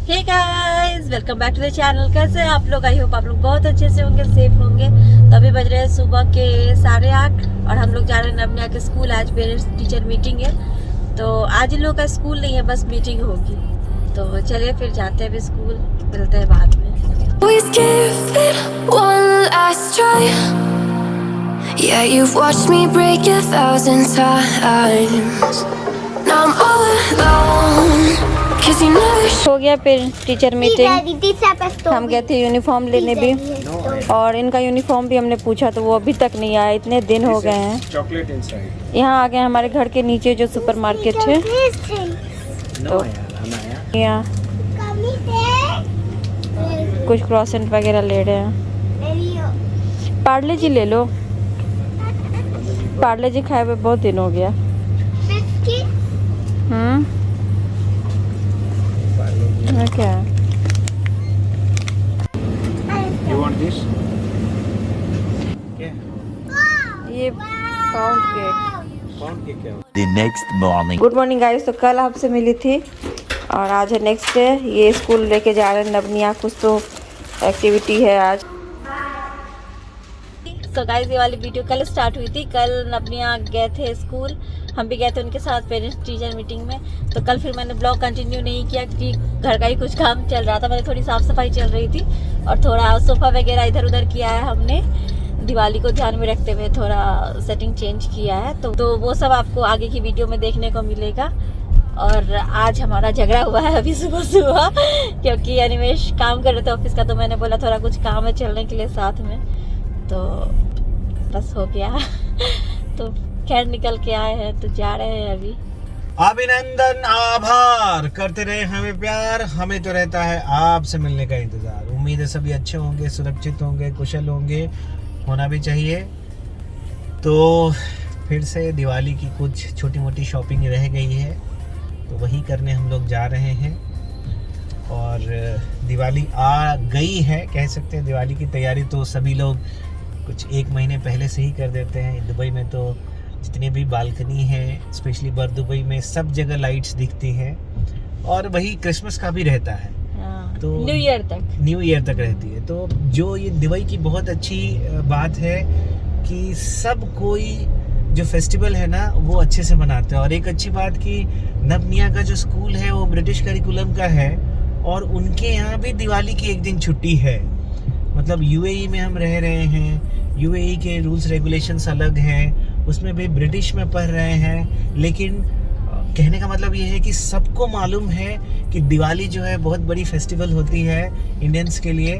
Hey guys, welcome back to the channel. कैसे हैं आप लोग? आई होप आप लोग बहुत अच्छे से होंगे, सेफ होंगे। तो अभी बज रहे हैं सुबह के 8:30 और हम लोग जा रहे हैं नवनिया के स्कूल। आज पेरेंट्स टीचर मीटिंग है, तो आज इन लोगों का स्कूल नहीं है, बस मीटिंग होगी। तो चलिए फिर जाते हैं अभी स्कूल, मिलते हैं बाद में। Always give it one last try. Yeah, you've watched me break 1,000 times. Now I'm all alone. 'Cause you never हो गया पेरेंट्स टीचर मीटिंग। हम गए थे यूनिफॉर्म लेने भी, और इनका यूनिफॉर्म भी हमने पूछा तो वो अभी तक नहीं आया। इतने दिन हो गए हैं। Chocolate inside. यहाँ आ गए हमारे घर के नीचे जो सुपर मार्केट है। तो यहाँ कुछ क्रॉसेंट वगैरह ले रहे हैं। पार्ले जी ले लो, पार्ले जी खाए हुए बहुत दिन हो गया। क्या You want this? ये पाउंड केक। पाउंड केक क्या? The next morning. Good morning guys. तो कल आपसे मिली थी और आज है नेक्स्ट डे। ये स्कूल लेके जा रहे हैं नवनिया, कुछ तो एक्टिविटी है आज। तो गाइस ये वाली वीडियो कल स्टार्ट हुई थी। कल नवनिया गए थे स्कूल, हम भी गए थे उनके साथ पेरेंट्स टीचर मीटिंग में। तो कल फिर मैंने ब्लॉग कंटिन्यू नहीं किया क्योंकि घर का ही कुछ काम चल रहा था। मैंने थोड़ी साफ़ सफाई चल रही थी और थोड़ा सोफ़ा वगैरह इधर उधर किया है हमने, दिवाली को ध्यान में रखते हुए थोड़ा सेटिंग चेंज किया है। तो वो सब आपको आगे की वीडियो में देखने को मिलेगा। और आज हमारा झगड़ा हुआ है अभी सुबह सुबह, क्योंकि अनिमेश काम कर रहे थे ऑफिस का, तो मैंने बोला थोड़ा कुछ काम है चलने के लिए साथ में, तो बस हो गया। तो खैर निकल के आए हैं, तो जा रहे हैं अभी। अभिनंदन, आभार करते रहे हमें प्यार, हमें तो रहता है आपसे मिलने का इंतजार। उम्मीद है सभी अच्छे होंगे, सुरक्षित होंगे, कुशल होंगे, होना भी चाहिए। तो फिर से दिवाली की कुछ छोटी मोटी शॉपिंग रह गई है, तो वही करने हम लोग जा रहे हैं। और दिवाली आ गई है, कह सकते हैं। दिवाली की तैयारी तो सभी लोग कुछ 1 महीने पहले से ही कर देते हैं। दुबई में तो जितनी भी बालकनी है, स्पेशली बर दुबई में, सब जगह लाइट्स दिखती हैं। और वही क्रिसमस का भी रहता है, तो न्यू ईयर तक रहती है। तो जो ये दुबई की बहुत अच्छी बात है कि सब कोई जो फेस्टिवल है ना वो अच्छे से मनाते हैं। और एक अच्छी बात कि नवनिया का जो स्कूल है वो ब्रिटिश करिकुलम का है, और उनके यहाँ भी दिवाली की एक दिन छुट्टी है। मतलब यूएई में हम रह रहे हैं, यूएई के रूल्स रेगुलेशंस अलग हैं, उसमें भी ब्रिटिश में पढ़ रहे हैं, लेकिन कहने का मतलब ये है कि सबको मालूम है कि दिवाली जो है बहुत बड़ी फेस्टिवल होती है इंडियंस के लिए।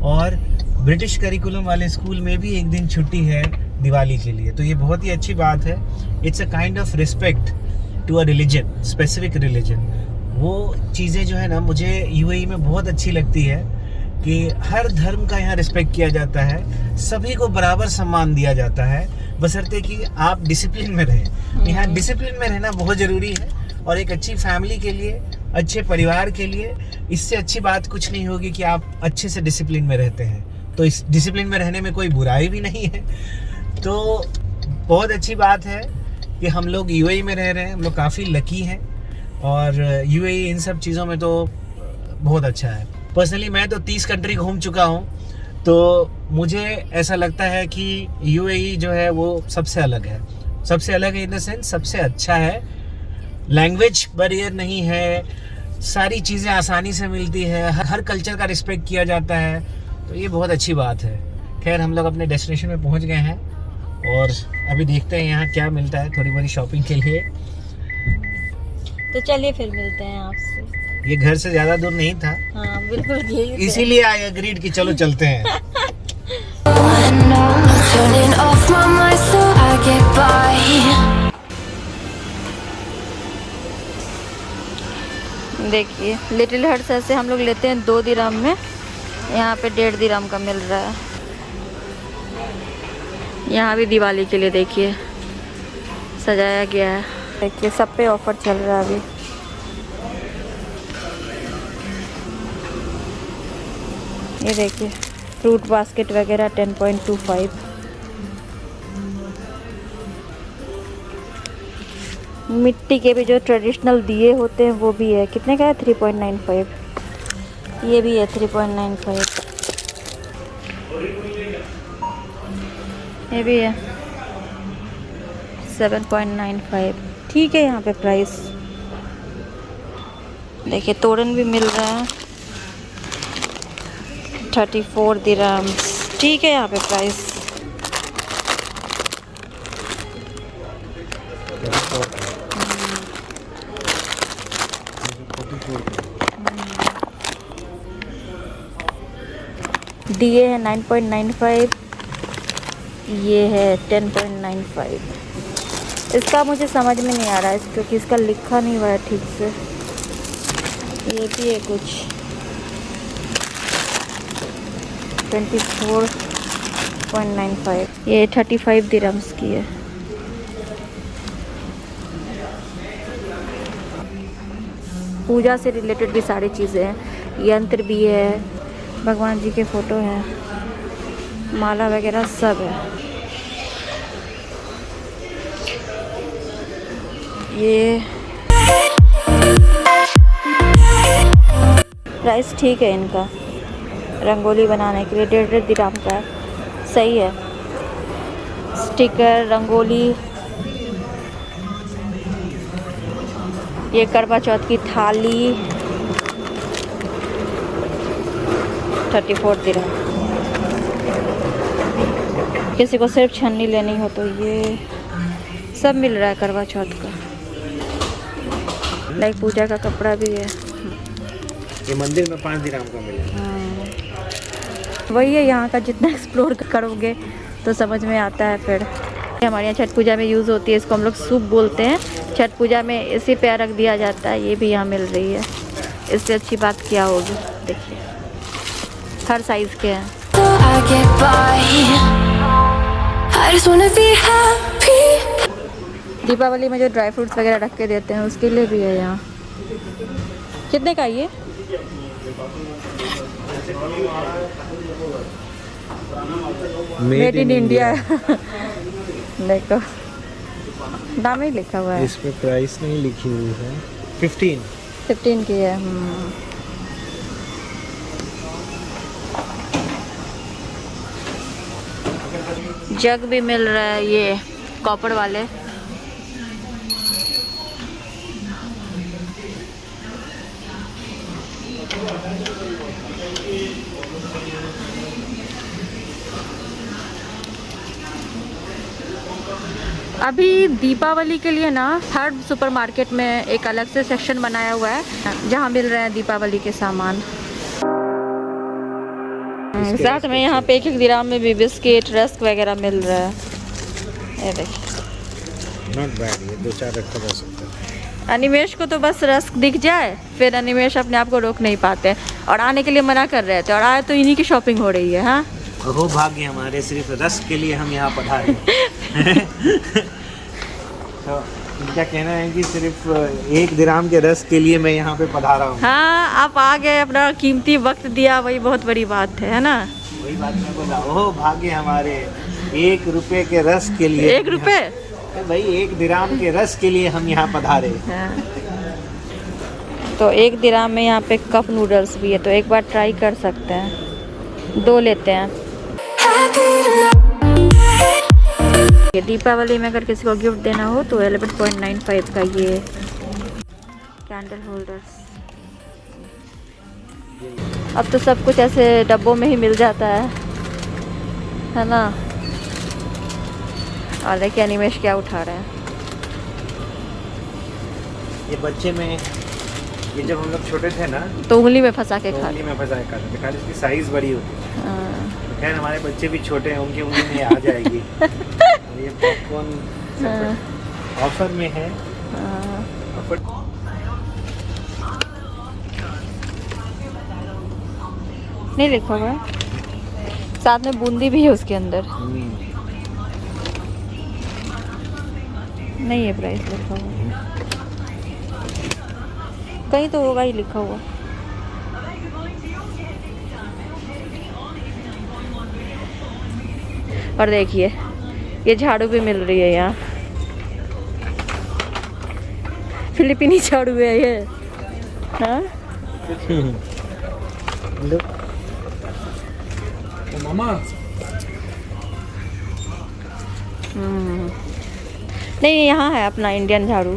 और ब्रिटिश करिकुलम वाले स्कूल में भी एक दिन छुट्टी है दिवाली के लिए। तो ये बहुत ही अच्छी बात है। It's a kind of respect to a religion, specific religion. वो चीज़ें जो है ना मुझे यूएई में बहुत अच्छी लगती है कि हर धर्म का यहाँ रिस्पेक्ट किया जाता है, सभी को बराबर सम्मान दिया जाता है, बशर्ते कि आप डिसिप्लिन में रहें। यहाँ डिसिप्लिन में रहना बहुत ज़रूरी है, और एक अच्छी फैमिली के लिए, अच्छे परिवार के लिए इससे अच्छी बात कुछ नहीं होगी कि आप अच्छे से डिसिप्लिन में रहते हैं। तो इस डिसिप्लिन में रहने में कोई बुराई भी नहीं है। तो बहुत अच्छी बात है कि हम लोग यूएई में रह रहे हैं, हम लोग काफ़ी लकी हैं। और यूएई इन सब चीज़ों में तो बहुत अच्छा है। पर्सनली मैं तो 30 कंट्री घूम चुका हूँ, तो मुझे ऐसा लगता है कि यूएई जो है वो सबसे अलग है। सबसे अलग है इन द सेंस सबसे अच्छा है। लैंग्वेज बैरियर नहीं है, सारी चीज़ें आसानी से मिलती है, हर कल्चर का रिस्पेक्ट किया जाता है। तो ये बहुत अच्छी बात है। खैर हम लोग अपने डेस्टिनेशन में पहुँच गए हैं और अभी देखते हैं यहाँ क्या मिलता है थोड़ी बड़ी शॉपिंग के लिए। तो चलिए फिर मिलते हैं आपसे। ये घर से ज़्यादा दूर नहीं था, हाँ बिल्कुल, इसीलिए आई एग्रीड कि चलो चलते हैं। turning off my mind so I get by. देखिए लिटिल हट्स ऐसे हम लोग लेते हैं 2 दिरहम में, यहाँ पे 1.5 दिरहम का मिल रहा है। यहाँ भी दिवाली के लिए देखिए सजाया गया है। देखिए सब पे ऑफर चल रहा है अभी। ये देखिए फ्रूट बास्केट वगैरह 10.25। मिट्टी के भी जो ट्रेडिशनल दिए होते हैं वो भी है। कितने का है? 3.95। ये भी है 3.95, ये भी है 7.95। ठीक है यहाँ पे प्राइस। देखिए तोरन भी मिल रहा है 34 दिरहम्स। ठीक है यहाँ पे प्राइस। दिए है 9.95, ये है 10.95। इसका मुझे समझ में नहीं आ रहा है क्योंकि इसका लिखा नहीं हुआ है ठीक से। ये भी है कुछ 24.95, ये 35 दिरहम्स की है। पूजा से रिलेटेड भी सारी चीज़ें हैं, यंत्र भी है, भगवान जी के फ़ोटो हैं, माला वगैरह सब है। ये प्राइस ठीक है इनका, रंगोली बनाने के लिए 1.5 दिरहम का है, सही है। स्टिकर, रंगोली, ये करवा चौथ की थाली 34 दिरहम। किसी को सिर्फ छन्नी लेनी हो तो ये सब मिल रहा है करवा चौथ का। लाइक पूजा का कपड़ा भी है। ये मंदिर में 5 दिरहम का मिलेगा। हाँ, वही है, यहाँ का जितना एक्सप्लोर करोगे तो समझ में आता है। फिर हमारे यहाँ छठ पूजा में यूज़ होती है, इसको हम लोग सूप बोलते हैं। छठ पूजा में इसी पे रख दिया जाता है। ये भी यहाँ मिल रही है, इससे अच्छी बात क्या होगी। देखिए हर साइज़ के हैं। I get by. I just wanna be happy. Deepawali में जो ड्राई फ्रूट्स वगैरह रख के देते हैं उसके लिए भी है यहाँ। कितने का ये? Made in India. देखो दाम ही लिखा हुआ है, इस पे प्राइस नहीं लिखी हुई है। 15 की है। जग भी मिल रहा है, ये कॉपर वाले। अभी दीपावली के लिए ना हर सुपरमार्केट में एक अलग से सेक्शन बनाया हुआ है जहाँ मिल रहे हैं दीपावली के सामान। साथ में यहाँ पे 1 दिरहम में भी बिस्किट, रस्क वगैरह मिल रहा है। ये देखिए नॉट बैड, ये 2-4 रखा जा सकता है। अनिमेश को तो बस रस्क दिख जाए, फिर अनिमेश अपने आप को रोक नहीं पाते और आने के लिए मना कर रहे थे, और आए तो इन्हीं की शॉपिंग हो रही है। हाँ अहो भाग्य हमारे, सिर्फ रस्क के लिए हम यहाँ पधारे। तो इनका कहना है कि सिर्फ 1 दिरहम के रस्क के लिए मैं यहाँ पे पधारा हूँ। हाँ, आप आ गए, अपना कीमती वक्त दिया, वही बहुत बड़ी बात है ना। वही बात मैं बोला, ओह भाग्य हमारे, 1 रुपए के रस्क के लिए। 1 रुपए भाई 1 दिरहम के रस्क के लिए हम यहाँ पधारे। हाँ। तो 1 दिरहम में यहाँ पे कप नूडल्स भी है, तो एक बार ट्राई कर सकते हैं। 2 लेते हैं। ये दीपावली में अगर किसी को गिफ्ट देना हो तो 11.95 का ये कैंडल होल्डर्स। अब तो सब कुछ ऐसे डब्बों में ही मिल जाता है ना। और देखिए अनिमेश क्या उठा रहे हैं। ये बच्चे में, ये जब हम लोग छोटे थे ना तो उंगली में फंसा के तो खा उंगली में फंसा के खाते थे, खाली इसकी साइज बड़ी होती है। हाँ। खैर हमारे बच्चे भी छोटे हैं, उनकी उंगली में आ जाएगी। और ये पॉपकॉर्न ऑफर में है। ऑफर नहीं लिखा हुआ है, साथ में बूंदी भी है उसके अंदर। नहीं है प्राइस लिखा हुआ, कहीं तो होगा ही लिखा हुआ। और देखिए ये झाड़ू भी मिल रही है यहाँ, फिलिपीनी झाड़ू है ये। हाँ लो मामा नहीं, यहाँ है अपना इंडियन झाड़ू।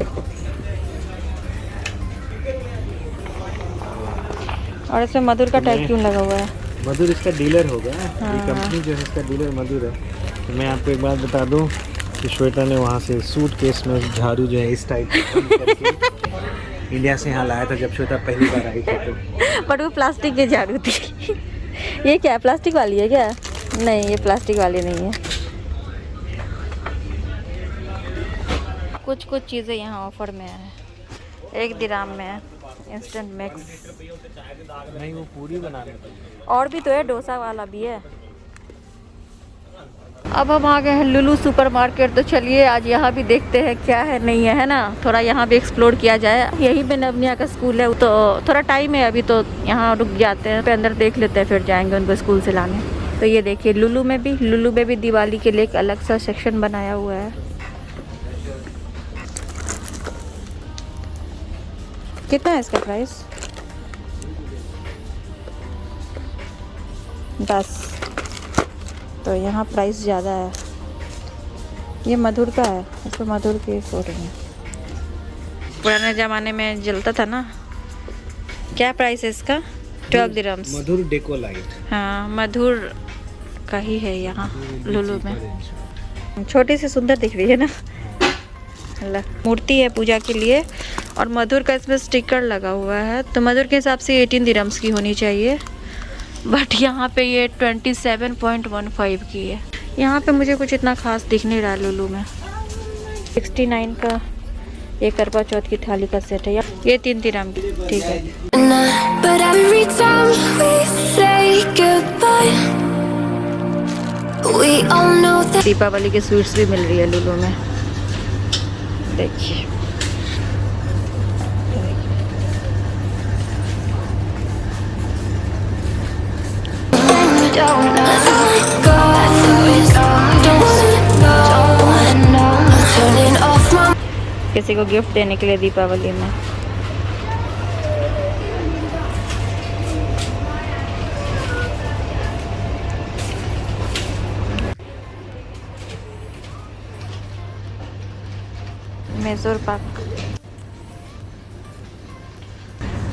और इसमें मधुर का टैग क्यों लगा हुआ है? मधुर इसका डीलर होगा। हाँ। ये कंपनी जो है इसका डीलर मधुर है। तो मैं आपको एक बात बता दूं कि श्वेता ने वहाँ से सूटकेस में झाड़ू जो है इस टाइप करके इंडिया से यहाँ लाया था जब श्वेता पहली बार आई थी। तो बट वो प्लास्टिक की झाड़ू थी। ये क्या प्लास्टिक वाली है क्या? नहीं, ये प्लास्टिक वाली नहीं है। कुछ कुछ चीज़ें यहाँ ऑफर में है। 1 दिराम में है इंस्टेंट मिक्स। नहीं, वो पूरी बनाने और भी तो है, डोसा वाला भी है। अब हम आ गए हैं लुलु सुपरमार्केट। तो चलिए आज यहाँ भी देखते हैं क्या है नहीं है ना, थोड़ा यहाँ भी एक्सप्लोर किया जाए। यहीं पे नवनिया का स्कूल है, तो थोड़ा टाइम है अभी, तो यहाँ रुक जाते हैं, अंदर देख लेते हैं, फिर जाएंगे उनको स्कूल से लाने। तो ये देखिए लुलु में भी दिवाली के लिए एक अलग सा सेक्शन बनाया हुआ है। कितना है इसका प्राइस? 10। तो यहाँ प्राइस ज़्यादा है। ये मधुर का है, इस पर मधुर की फोटो है। पुराने ज़माने में जलता था ना। क्या प्राइस है इसका? 12 दिरहम्स। मधुर डेको लाइट। हाँ, मधुर का ही है यहाँ लुलु में। छोटी सी सुंदर दिख रही है ना। मूर्ति है पूजा के लिए, और मधुर का इसमें स्टिकर लगा हुआ है। तो मधुर के हिसाब से 18 दिरहम्स की होनी चाहिए, बट यहाँ पे ये 27.15 की है। यहाँ पे मुझे कुछ इतना खास दिख नहीं रहा लुलु में। 69 का ये करवा चौथ की थाली का सेट है, ये 3 दिरहम की, ठीक है। But every time we say goodbye, we all know that Deepawali के स्वीट्स भी मिल रही है लुलु में, देखिए। don't let go. Don't wanna know. I'm turning off my किसी को गिफ्ट देने के लिए दीपावली में। मैसूर पाक।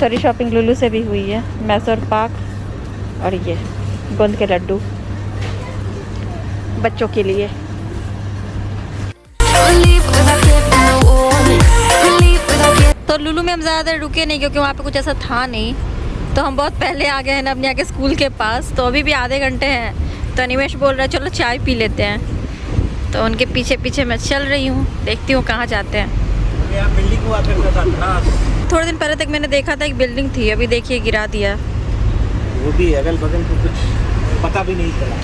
थोड़ी शॉपिंग लुलु से भी हुई है। मैसूर पाक और ये गोंद के लड्डू बच्चों के लिए। leave without giving a warning. Leave without giving तो लुलु में हम ज़्यादा देर रुके नहीं, क्योंकि वहाँ पे कुछ ऐसा था नहीं। तो हम बहुत पहले आ गए हैं नवनिया के स्कूल के पास। तो अभी भी आधे घंटे हैं। तो अनिमेश बोल रहा है चलो चाय पी लेते हैं। तो उनके पीछे पीछे मैं चल रही हूँ, देखती हूँ कहाँ जाते हैं। यहाँ बिल्डिंग हुआ करता था। थोड़े दिन पहले तक मैंने देखा था एक बिल्डिंग थी, अभी देखिए गिरा दिया। वो भी अगल बगल को कुछ पता भी नहीं चला।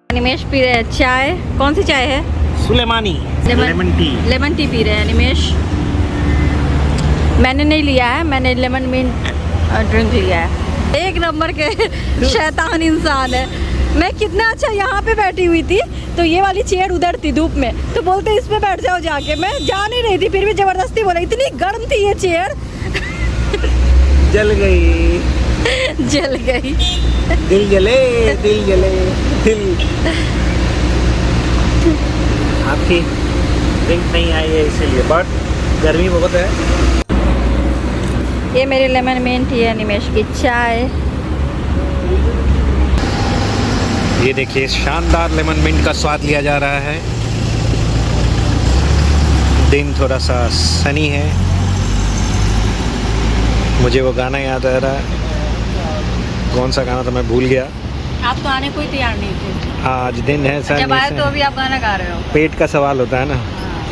अनिमेश पी रहे हैं चाय। कौन सी चाय है? Sulemani lemon tea. Lemon tea P रहे हैं अनिमेश। मैंने नहीं लिया है, मैंने लेमन मिंट ड्रिंक लिया है। एक नंबर के शैतान इंसान है। मैं कितना अच्छा यहाँ पे बैठी हुई थी, तो ये वाली चेयर उधर थी धूप में, तो बोलते इस पे बैठ जाओ जाके। मैं जा नहीं रही थी, फिर भी जबरदस्ती बोला। इतनी गर्म थी ये चेयर। जल गई। जल गई। दिल जले, दिल जले, दिल। आपकी ड्रिंक नहीं आई है इसीलिए, बट गर्मी बहुत है। ये मेरी लेमन मिंट है, अनिमेश की चाय। ये देखिए शानदार लेमन मिंट का स्वाद लिया जा रहा है। दिन थोड़ा सा सनी है। मुझे वो गाना याद आ रहा है, कौन सा गाना था मैं भूल गया। आप तो आने कोई तैयार नहीं थे। आज दिन है सर। जब आए तो अभी आप गाना गा रहे हो। पेट का सवाल होता है ना,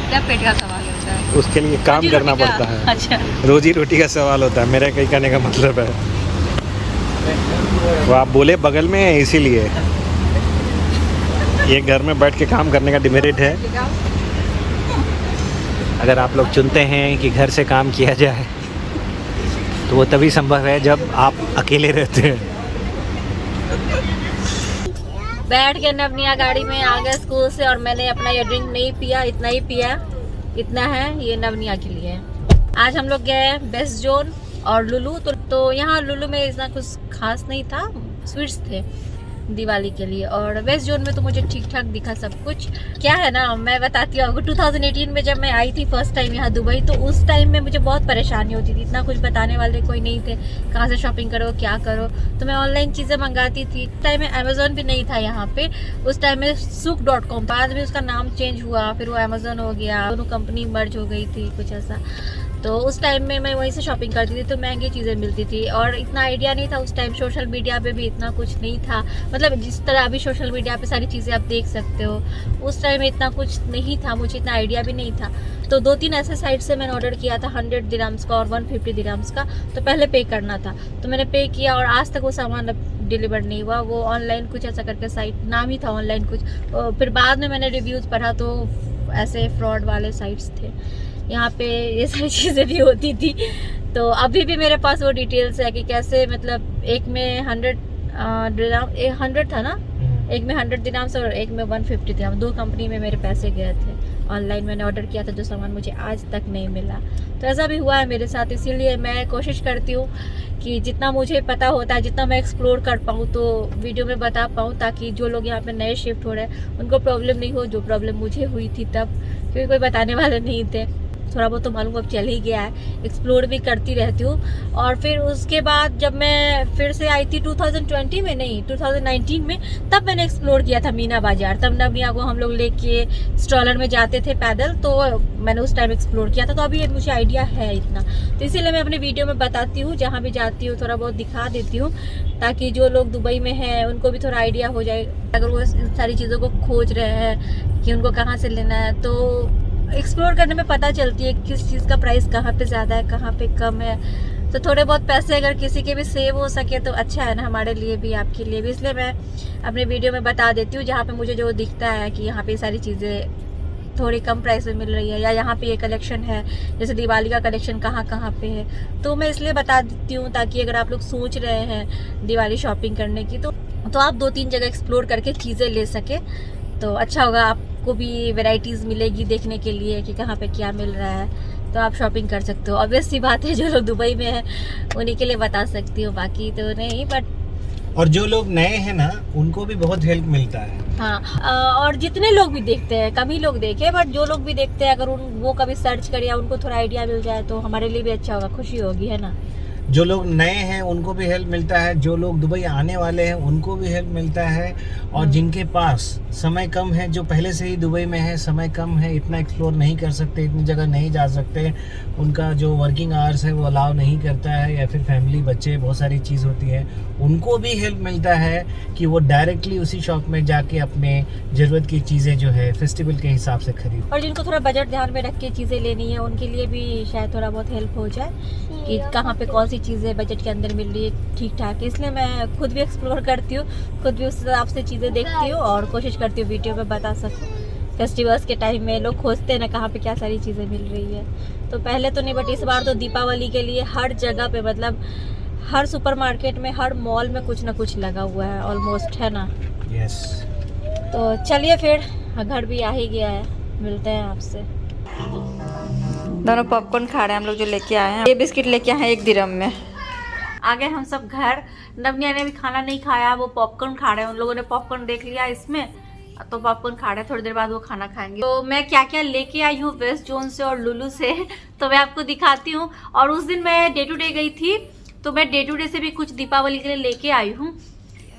क्या पेट का सवाल होता है? उसके लिए काम रोजी करना रोटी का? पड़ता है। अच्छा। रोजी रोटी का सवाल होता है, मेरा कहीं कहने का मतलब है। वो आप बोले बगल में है इसीलिए। ये घर में बैठ के काम करने का डिमेरिट है। अगर आप लोग चुनते हैं कि घर से काम किया जाए, तो वो तभी संभव है जब आप अकेले रहते हैं। बैठ के नवनिया गाड़ी में आ गए स्कूल से, और मैंने अपना ये ड्रिंक नहीं पिया, इतना ही पिया। इतना है, ये नवनिया के लिए। आज हम लोग गए बेस्ट जोन और लुलु। तो यहाँ लुलु में इतना कुछ खास नहीं था, स्वीट्स थे दिवाली के लिए। और वेस्ट जोन में तो मुझे ठीक ठाक दिखा सब कुछ। क्या है ना, मैं बताती हूँ, 2018 में जब मैं आई थी फर्स्ट टाइम यहाँ दुबई, तो उस टाइम में मुझे बहुत परेशानी होती थी। इतना कुछ बताने वाले कोई नहीं थे, कहाँ से शॉपिंग करो क्या करो। तो मैं ऑनलाइन चीज़ें मंगाती थी। उस टाइम में अमेजोन भी नहीं था यहाँ पे। उस टाइम में Souq.com, बाद में उसका नाम चेंज हुआ, फिर वो अमेजोन हो गया, दोनों कंपनी मर्ज हो गई थी कुछ ऐसा। तो उस टाइम में मैं वहीं से शॉपिंग करती थी, तो महंगी चीज़ें मिलती थी। और इतना आइडिया नहीं था उस टाइम, सोशल मीडिया पे भी इतना कुछ नहीं था। मतलब जिस तरह अभी सोशल मीडिया पे सारी चीज़ें आप देख सकते हो, उस टाइम में इतना कुछ नहीं था, मुझे इतना आइडिया भी नहीं था। तो 2-3 ऐसे साइट से मैंने ऑर्डर किया था, 100 दिरहम्स का और 150 दिरहम्स का। तो पहले पे करना था, तो मैंने पे किया और आज तक वो सामान डिलीवर नहीं हुआ। वो ऑनलाइन कुछ ऐसा करके साइट नाम ही था ऑनलाइन कुछ। फिर बाद में मैंने रिव्यूज़ पढ़ा तो ऐसे फ्रॉड वाले साइट्स थे। यहाँ पे ये सारी चीज़ें भी होती थी। तो अभी भी मेरे पास वो डिटेल्स है कि कैसे, मतलब एक में 100 था ना, एक में 100 दिरहम्स और एक में 150 दिरहम्स, 2 कंपनी में मेरे पैसे गए थे। ऑनलाइन मैंने ऑर्डर किया था जो सामान मुझे आज तक नहीं मिला। तो ऐसा भी हुआ है मेरे साथ। इसीलिए मैं कोशिश करती हूँ कि जितना मुझे पता होता है, जितना मैं एक्सप्लोर कर पाऊँ तो वीडियो में बता पाऊँ, ताकि जो लोग यहाँ पे नए शिफ्ट हो रहे हैं उनको प्रॉब्लम नहीं हो, जो प्रॉब्लम मुझे हुई थी तब, क्योंकि कोई बताने वाले नहीं थे। थोड़ा बहुत तो मालूम अब चल ही गया है, एक्सप्लोर भी करती रहती हूँ। और फिर उसके बाद जब मैं फिर से आई थी 2020 में, नहीं 2019 में, तब मैंने एक्सप्लोर किया था मीना बाजार। तब नवनिया को हम लोग लेके स्ट्रॉलर में जाते थे पैदल, तो मैंने उस टाइम एक्सप्लोर किया था। तो अभी मुझे आइडिया है इतना, तो इसीलिए मैं अपने वीडियो में बताती हूँ, जहाँ भी जाती हूँ थोड़ा बहुत दिखा देती हूँ, ताकि जो लोग दुबई में हैं उनको भी थोड़ा आइडिया हो जाए। अगर वो इन सारी चीज़ों को खोज रहे हैं कि उनको कहाँ से लेना है, तो एक्सप्लोर करने में पता चलती है किस चीज़ का प्राइस कहाँ पे ज़्यादा है, कहाँ पे कम है। तो थोड़े बहुत पैसे अगर किसी के भी सेव हो सके तो अच्छा है ना, हमारे लिए भी आपके लिए भी। इसलिए मैं अपने वीडियो में बता देती हूँ, जहाँ पे मुझे जो दिखता है कि यहाँ पे सारी चीज़ें थोड़ी कम प्राइस में मिल रही है, या यहाँ पे ये कलेक्शन है, जैसे दिवाली का कलेक्शन कहाँ कहाँ पे है। तो मैं इसलिए बता देती हूँ ताकि अगर आप लोग सोच रहे हैं दिवाली शॉपिंग करने की, तो आप 2-3 जगह एक्सप्लोर करके चीज़ें ले सके तो अच्छा होगा। आपको भी वैरायटीज़ मिलेगी देखने के लिए कि कहाँ पे क्या मिल रहा है, तो आप शॉपिंग कर सकते हो। ऑब्वियस सी बात है, जो लोग दुबई में हैं उन्हीं के लिए बता सकती हूँ, बाकी तो नहीं। बट और जो लोग नए हैं ना, उनको भी बहुत हेल्प मिलता है। हाँ, और जितने लोग भी देखते हैं, कम ही लोग देखे, बट जो लोग भी देखते हैं, अगर वो कभी सर्च करें या उनको थोड़ा आइडिया मिल जाए तो हमारे लिए भी अच्छा होगा, खुशी होगी, है ना। जो लोग नए हैं उनको भी हेल्प मिलता है, जो लोग दुबई आने वाले हैं उनको भी हेल्प मिलता है। और जिनके पास समय कम है, जो पहले से ही दुबई में है, समय कम है, इतना एक्सप्लोर नहीं कर सकते, इतनी जगह नहीं जा सकते, उनका जो वर्किंग आवर्स है वो अलाउ नहीं करता है, या फिर फैमिली बच्चे बहुत सारी चीज़ होती है, उनको भी हेल्प मिलता है कि वो डायरेक्टली उसी शॉप में जाके अपने ज़रूरत की चीज़ें जो है फेस्टिवल के हिसाब से खरीद। और जिनको थोड़ा बजट ध्यान में रख के चीज़ें लेनी है उनके लिए भी शायद थोड़ा बहुत हेल्प हो जाए कि कहाँ पे कौन सी चीज़ें बजट के अंदर मिल रही है ठीक ठाक। इसलिए मैं खुद भी एक्सप्लोर करती हूँ, खुद भी उस हिसाब से चीज़ें देखती हूँ और कोशिश करती हूँ वीडियो में बता सकूँ। फेस्टिवल्स के टाइम में लोग खोजते हैं ना कहाँ पे क्या सारी चीज़ें मिल रही है, तो पहले तो नहीं, बट इस बार तो दीपावली के लिए हर जगह पे, मतलब हर सुपरमार्केट में, हर मॉल में कुछ ना कुछ लगा हुआ है ऑलमोस्ट, है ना। यस। तो चलिए फिर, घर भी आ ही गया है, मिलते हैं आपसे। दोनों पॉपकॉर्न खा रहे हैं हम लोग, जो लेके आए हैं। ये बिस्किट लेके आए हैं 1 दिरहम में। आ गए हम सब घर। नवनिया ने भी खाना नहीं खाया, वो पॉपकॉर्न खा रहे हैं। उन लोगों ने पॉपकॉर्न देख लिया इसमें, तो पॉपकॉर्न खा रहे हैं। थोड़ी देर बाद वो खाना खाएंगे। तो मैं क्या क्या लेके आई हूँ वेस्ट जोन से और लुलु से, तो मैं आपको दिखाती हूँ। और उस दिन मैं डे टू डे गई थी, तो मैं डे टू डे से भी कुछ दीपावली के लिए लेके आई हूँ,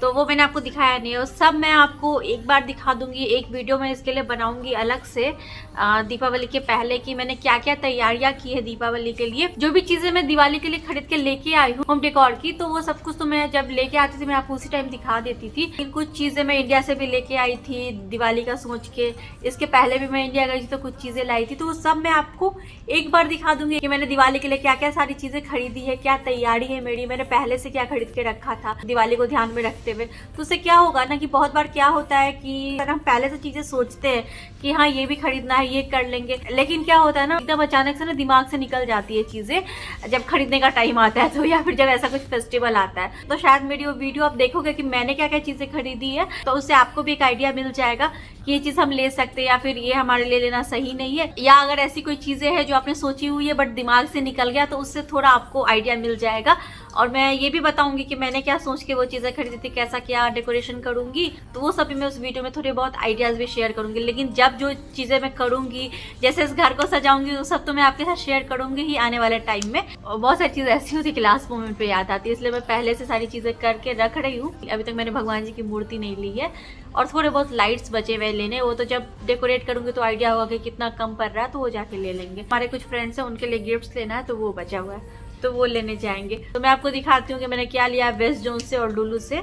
तो वो मैंने आपको दिखाया नहीं है। और सब मैं आपको एक बार दिखा दूंगी, एक वीडियो में इसके लिए बनाऊंगी अलग से, दीपावली के पहले की मैंने क्या क्या तैयारियां की है दीपावली के लिए। जो भी चीजें मैं दिवाली के लिए खरीद के लेके आई हूँ होम डेकोर की, तो वो सब कुछ तो मैं जब लेके आती थी मैं आपको उसी टाइम दिखा देती थी। कुछ चीजें मैं इंडिया से भी लेके आई थी दिवाली का सोच के, इसके पहले भी मैं इंडिया गई थी तो कुछ चीजें लाई थी, तो वो सब मैं आपको एक बार दिखा दूंगी कि मैंने दिवाली के लिए क्या क्या सारी चीजें खरीदी है, क्या तैयारी है मेरी, मैंने पहले से क्या खरीद के रखा था दिवाली को ध्यान में रख देखते हुए। तो उससे क्या होगा ना कि बहुत बार क्या होता है कि अगर हम पहले से चीजें सोचते हैं कि हाँ ये भी खरीदना है, ये कर लेंगे, लेकिन क्या होता है ना एकदम अचानक से ना दिमाग से निकल जाती है चीजें जब खरीदने का टाइम आता है, तो या फिर जब ऐसा कुछ फेस्टिवल आता है। तो शायद मेरी वो वीडियो आप देखोगे कि मैंने क्या क्या चीजें खरीदी है, तो उससे आपको भी एक आइडिया मिल जाएगा कि ये चीज हम ले सकते हैं या फिर ये हमारे लिए लेना सही नहीं है, या अगर ऐसी कोई चीजें हैं जो आपने सोची हुई है बट दिमाग से निकल गया, तो उससे थोड़ा आपको आइडिया मिल जाएगा। और मैं ये भी बताऊंगी कि मैंने क्या सोच के वो चीजें खरीदी थी, कैसा क्या डेकोरेशन करूंगी, तो वो सब भी मैं उस वीडियो में थोड़े बहुत आइडियाज भी शेयर करूंगी। लेकिन जब जो चीजें मैं करूंगी, जैसे इस घर को सजाऊंगी, वो सब तो मैं आपके साथ शेयर करूंगी ही आने वाले टाइम में। और बहुत सारी चीजें ऐसी होती है कि लास्ट मोमेंट पे याद आती है, इसलिए मैं पहले से सारी चीजें करके रख रही हूँ। अभी तक मैंने भगवान जी की मूर्ति नहीं ली है, और थोड़े बहुत लाइट्स बचे हुए लेने, वो तो जब डेकोरेट करूंगी तो आइडिया होगा कि कितना कम पड़ रहा है, तो वो जाके ले लेंगे। हमारे कुछ फ्रेंड्स हैं, उनके लिए गिफ्ट्स लेना है, तो वो बचा हुआ है, तो वो लेने जाएंगे। तो मैं आपको दिखाती हूँ कि मैंने क्या लिया वेस्ट जोन से और लुलु से।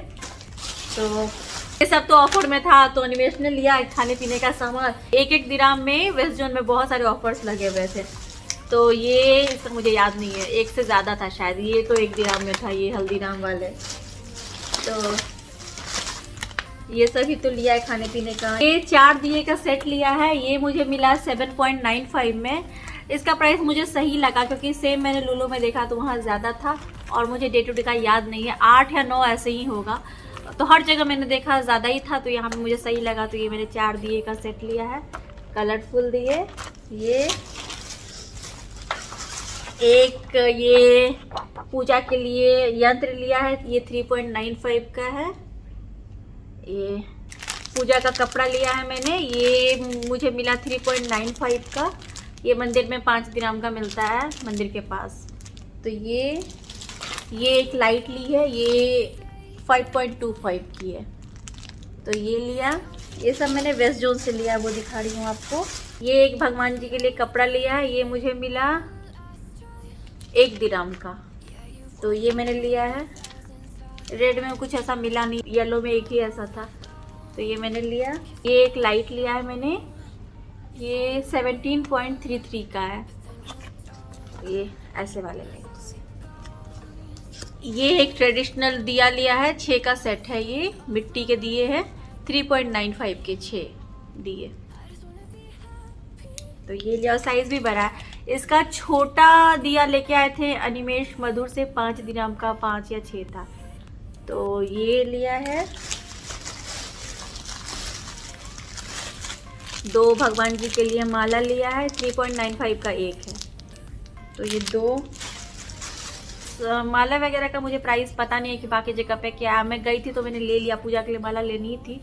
तो ये सब तो ऑफर में था, तो अनिमेश ने लिया खाने पीने का सामान। 1-1 दिराम में वेस्ट जोन में बहुत सारे ऑफर्स लगे हुए थे, तो ये इसका मुझे याद नहीं है, 1 से ज़्यादा था शायद, ये तो 1 दिराम में था, ये हल्दीराम वाले। तो ये सभी तो लिया है खाने पीने का। ये 4 दिए का सेट लिया है, ये मुझे मिला 7.95 में। इसका प्राइस मुझे सही लगा क्योंकि सेम मैंने लुलु में देखा तो वहाँ ज़्यादा था, और मुझे डे टू डे का याद नहीं है, 8 या 9 ऐसे ही होगा। तो हर जगह मैंने देखा ज़्यादा ही था, तो यहाँ पे मुझे सही लगा, तो ये मैंने 4 दिए का सेट लिया है, कलरफुल दिए। ये एक ये पूजा के लिए यंत्र लिया है, ये 3.95 का है। ये पूजा का कपड़ा लिया है मैंने, ये मुझे मिला 3.95 का। ये मंदिर में 5 दिराम का मिलता है मंदिर के पास। तो ये एक लाइट ली है, ये 5.25 की है, तो ये लिया। ये सब मैंने वेस्ट जोन से लिया, वो दिखा रही हूँ आपको। ये एक भगवान जी के लिए कपड़ा लिया है, ये मुझे मिला 1 दिराम का, तो ये मैंने लिया है। रेड में कुछ ऐसा मिला नहीं, येलो में एक ही ऐसा था, तो ये मैंने लिया। ये एक लाइट लिया है मैंने, ये 17.33 का है, ये ऐसे वाले लाइट्स। ये एक ट्रेडिशनल दिया लिया है, 6 का सेट है, ये मिट्टी के दिए हैं, 3.95 के 6 दिए, तो ये लिया। और साइज भी बड़ा है। इसका छोटा दिया लेके आए थे अनिमेश मधुर से, 5 दिराम का 5 या 6 था, तो ये लिया है। 2 भगवान जी के लिए माला लिया है, 3.95 का एक है, तो ये 2 माला वगैरह का मुझे प्राइस पता नहीं है कि बाकी जगह पे क्या। मैं गई थी तो मैंने ले लिया, पूजा के लिए माला लेनी थी।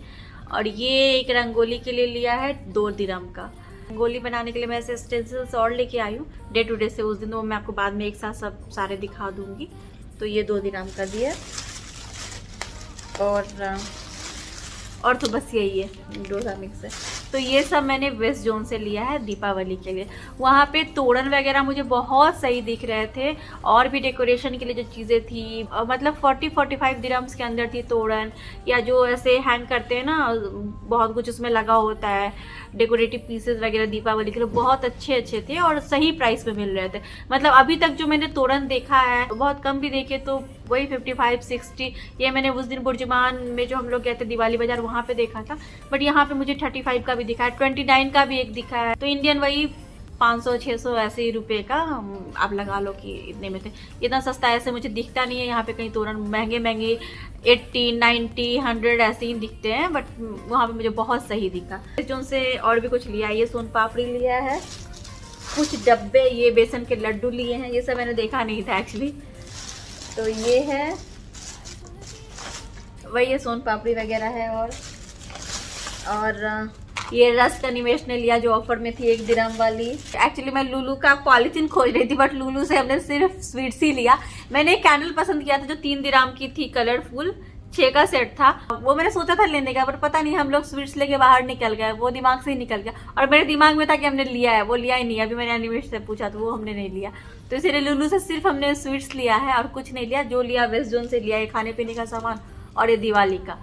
और ये एक रंगोली के लिए लिया है 2 दिराम का। रंगोली बनाने के लिए मैं ऐसे स्टेंसिल्स और लेके आई हूँ डे टू डे से, उस दिन वो मैं आपको बाद में एक साथ सब सारे दिखा दूंगी। तो ये 2 दिराम का दिया, और तो बस यही है, डोसा मिक्स है। तो ये सब मैंने वेस्ट जोन से लिया है दीपावली के लिए। वहाँ पे तोरण वगैरह मुझे बहुत सही दिख रहे थे, और भी डेकोरेशन के लिए जो चीज़ें थी, मतलब 40-45 दिरहम्स के अंदर थी तोरण, या जो ऐसे हैंग करते हैं ना, बहुत कुछ उसमें लगा होता है, डेकोरेटिव पीसेस वगैरह दीपावली के लिए बहुत अच्छे थे और सही प्राइस में मिल रहे थे। मतलब अभी तक जो मैंने तोरण देखा है, बहुत कम भी देखे तो वही 55-60। ये मैंने उस दिन बुर्जुमान में जो हम लोग गए थे दिवाली बाजार, वहाँ पे देखा था, बट यहाँ पे मुझे 35 का भी दिखा है, 29 का भी एक दिखा है। तो इंडियन वही 500-600 ऐसे ही रुपए का आप लगा लो कि इतने में थे। इतना सस्ता ऐसे मुझे दिखता नहीं है यहाँ पे, कहीं तोरण महंगे 80-90-100 ऐसे ही दिखते हैं, बट वहाँ पे मुझे बहुत सही दिखा। जो उनसे और भी कुछ लिया, ये सोन पापड़ी लिया है, कुछ डब्बे, ये बेसन के लड्डू लिए हैं, ये सब मैंने देखा नहीं था एक्चुअली। तो ये है वही, ये सोन पापड़ी वगैरह है। और ये रस्क अनिमेश ने लिया जो ऑफर में थी 1 दिरहम वाली। एक्चुअली मैं लुलु का पॉलिथीन खोज रही थी, बट लुलु से हमने सिर्फ स्वीट्स ही लिया। मैंने एक कैंडल पसंद किया था जो 3 दिरहम की थी, कलरफुल, 6 का सेट था। वो मैंने सोचा था लेने का, पर पता नहीं हम लोग स्वीट्स लेके बाहर निकल गए, वो दिमाग से ही निकल गया। और मेरे दिमाग में था कि हमने लिया है, वो लिया ही नहीं। अभी मैंने अनिमेश से पूछा तो वो हमने नहीं लिया, तो इसलिए लुलु से सिर्फ हमने स्वीट्स लिया है और कुछ नहीं लिया। जो लिया वेस्ट जोन से लिया है, खाने पीने का सामान और ये दिवाली का।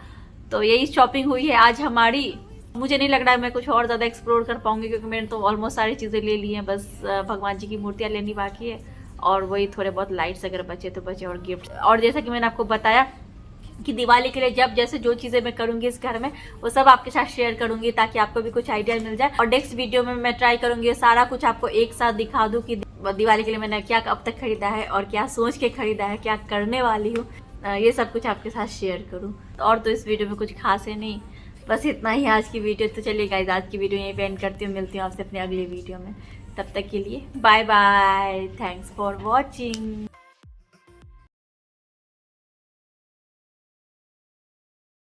तो यही शॉपिंग हुई है आज हमारी। मुझे नहीं लग रहा है मैं कुछ और ज़्यादा एक्सप्लोर कर पाऊंगी, क्योंकि मैंने तो ऑलमोस्ट सारी चीज़ें ले ली हैं। बस भगवान जी की मूर्तियाँ लेनी बाकी है, और वही थोड़े बहुत लाइट्स अगर बचे तो बचे, और गिफ्ट। और जैसा कि मैंने आपको बताया कि दिवाली के लिए जब जैसे जो चीज़ें मैं करूँगी इस घर में वो सब आपके साथ शेयर करूँगी, ताकि आपको भी कुछ आइडिया मिल जाए। और नेक्स्ट वीडियो में मैं ट्राई करूँगी सारा कुछ आपको एक साथ दिखा दूँ कि दिवाली के लिए मैंने क्या अब तक खरीदा है और क्या सोच के खरीदा है, क्या करने वाली हूँ, ये सब कुछ आपके साथ शेयर करूँ। और तो इस वीडियो में कुछ खास है नहीं, बस इतना ही आज की वीडियो। तो चलिए गाइस, आज की वीडियो यहीं पे एंड करती हूँ, मिलती हूँ आपसे अपने अगले वीडियो में। तब तक के लिए bye bye, thanks for watching.